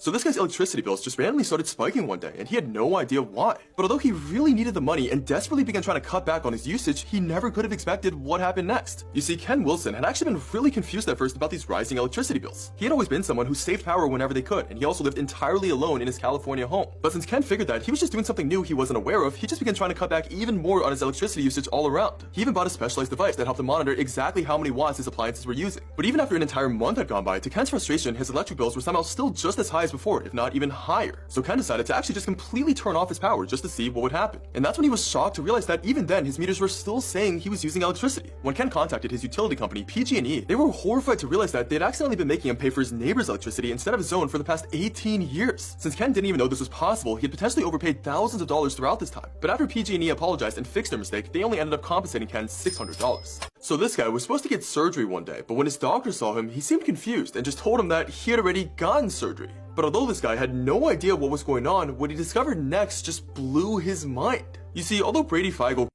So this guy's electricity bills just randomly started spiking one day, and he had no idea why. But although he really needed the money and desperately began trying to cut back on his usage, he never could have expected what happened next. You see, Ken Wilson had actually been really confused at first about these rising electricity bills. He had always been someone who saved power whenever they could, and he also lived entirely alone in his California home. But since Ken figured that he was just doing something new he wasn't aware of, he just began trying to cut back even more on his electricity usage all around. He even bought a specialized device that helped him monitor exactly how many watts his appliances were using. But even after an entire month had gone by, to Ken's frustration, his electric bills were somehow still just as high as before, if not even higher. So Ken decided to actually just completely turn off his power just to see what would happen. And that's when he was shocked to realize that even then, his meters were still saying he was using electricity. When Ken contacted his utility company, PG&E, they were horrified to realize that they'd accidentally been making him pay for his neighbor's electricity instead of his own for the past 18 years. Since Ken didn't even know this was possible, he had potentially overpaid thousands of dollars throughout this time. But after PG&E apologized and fixed their mistake, they only ended up compensating Ken $600. So this guy was supposed to get surgery one day, but when his doctor saw him, he seemed confused and just told him that he had already gotten surgery. But although this guy had no idea what was going on, what he discovered next just blew his mind. You see, although Brady Feigl